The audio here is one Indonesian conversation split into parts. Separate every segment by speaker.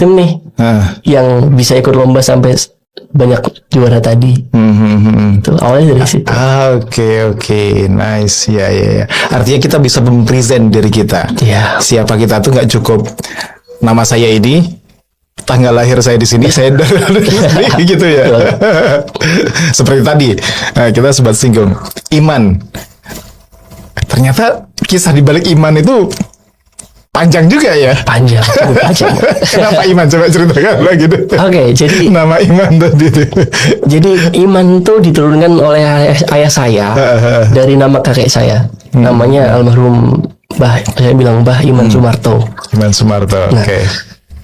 Speaker 1: tim nih yang bisa ikut lomba sampai banyak juara tadi. Tuh, awalnya dari situ.
Speaker 2: Oke, nice. Ya. Artinya kita bisa mempresent diri kita.
Speaker 1: Iya.
Speaker 2: Siapa kita tuh nggak cukup nama saya ini, tanggal lahir saya di sini, saya dari sini, gitu ya. Seperti tadi kita sempat singgung iman. Ternyata kisah di balik iman itu panjang juga ya.
Speaker 1: Panjang.
Speaker 2: Kenapa iman? Coba ceritakan lagi deh.
Speaker 1: Oke, jadi
Speaker 2: nama iman tadi itu.
Speaker 1: Jadi iman itu diturunkan oleh ayah saya dari nama kakek saya. Namanya almarhum Mbah, saya bilang Mbah Iman Sumarto.
Speaker 2: Iman Sumarto.
Speaker 1: Nah,
Speaker 2: Oke.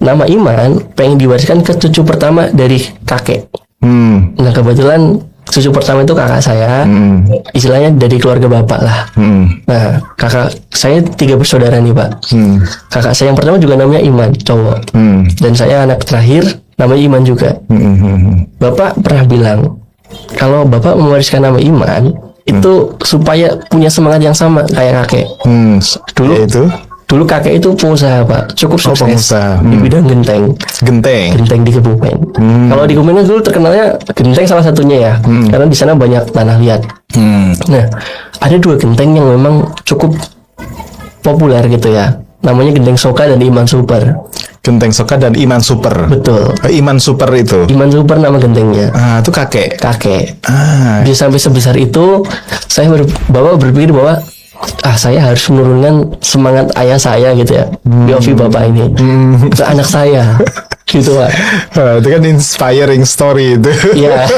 Speaker 1: nama Iman pengen diwariskan ke cucu pertama dari kakek. Nah, kebetulan cucu pertama itu kakak saya, istilahnya dari keluarga bapak lah. Nah, kakak saya 3 bersaudara nih Pak. Kakak saya yang pertama juga namanya Iman, cowok. Dan saya anak terakhir, namanya Iman juga. Bapak pernah bilang, kalau bapak mewariskan nama Iman, itu supaya punya semangat yang sama kayak kakek. Dulu kakek itu pengusaha Pak, cukup sukses di bidang genteng di Kebumen. Kalau di Kebumen dulu terkenalnya genteng salah satunya ya, karena di sana banyak tanah liat. Nah, ada 2 genteng yang memang cukup populer gitu ya, namanya Genteng Soka dan Iman Super.
Speaker 2: Genteng Soka dan Iman Super.
Speaker 1: Betul.
Speaker 2: Iman Super itu.
Speaker 1: Iman Super nama gentengnya.
Speaker 2: Itu kakek.
Speaker 1: Bisa sampai sebesar itu, bapak berpikir bahwa saya harus menurunkan semangat ayah saya gitu ya, Yofi bapak ini ke anak saya gitu Pak.
Speaker 2: Itu kan inspiring story itu.
Speaker 1: Iya.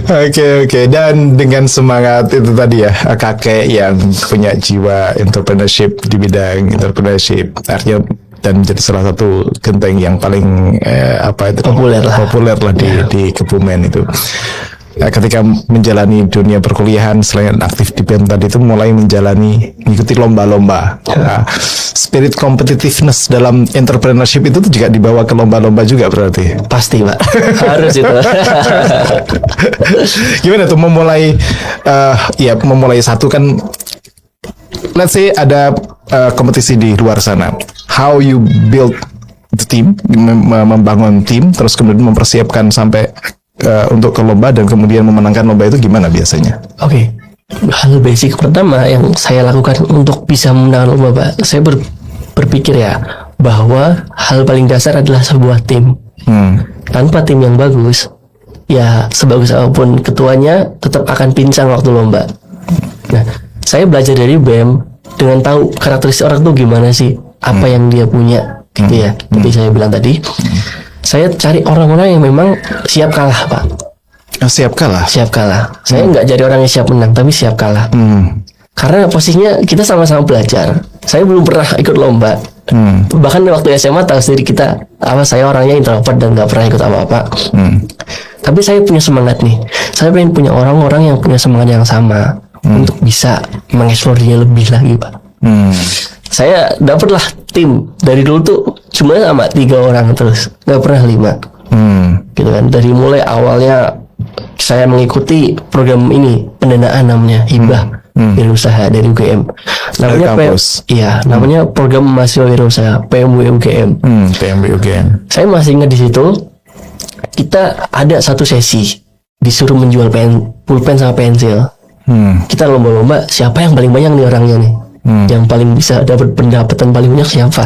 Speaker 2: Oke. Dan dengan semangat itu tadi ya, kakek yang punya jiwa entrepreneurship di bidang entrepreneurship, artinya dan menjadi salah satu genteng yang paling populer lah di Kebumen itu. Ketika menjalani dunia perkuliahan, selain aktif di BEM tadi itu mulai mengikuti lomba-lomba. Spirit competitiveness dalam entrepreneurship itu juga dibawa ke lomba-lomba juga berarti.
Speaker 1: Pasti Pak, harus itu.
Speaker 2: Gimana tuh memulai satu kan, let's say ada kompetisi di luar sana. How you build the team, membangun tim, terus kemudian mempersiapkan sampai untuk ke lomba dan kemudian memenangkan lomba itu gimana biasanya?
Speaker 1: Oke. Hal basic pertama yang saya lakukan untuk bisa memenangkan lomba Pak, saya berpikir ya bahwa hal paling dasar adalah sebuah tim. Tanpa tim yang bagus, ya sebagus apapun ketuanya tetap akan pincang waktu lomba. Nah, saya belajar dari BEM dengan tahu karakteristik orang tuh gimana sih, apa yang dia punya gitu ya. Seperti saya bilang tadi, saya cari orang-orang yang memang siap kalah Pak.
Speaker 2: Siap kalah.
Speaker 1: Saya nggak cari orang yang siap menang, tapi siap kalah. Karena posisinya kita sama-sama belajar. Saya belum pernah ikut lomba. Bahkan waktu SMA tahu sendiri saya orangnya introvert dan nggak pernah ikut apa-apa. Tapi saya punya semangat nih. Saya pengen punya orang-orang yang punya semangat yang sama untuk bisa mengeksplorasinya lebih lagi Pak. Saya dapatlah tim dari dulu tuh cuma sama 3 orang terus, nggak pernah 5. Gitu kan. Dari mulai awalnya saya mengikuti program ini pendanaan namanya hibah wirausaha dari UGM. Namanya program mahasiswa wirausaha PMW UGM.
Speaker 2: PMW UGM.
Speaker 1: Saya masih ingat di situ kita ada satu sesi disuruh menjual pulpen sama pensil. Kita lomba-lomba siapa yang paling banyak nih orangnya nih. Yang paling bisa dapat pendapatan paling banyak siapa?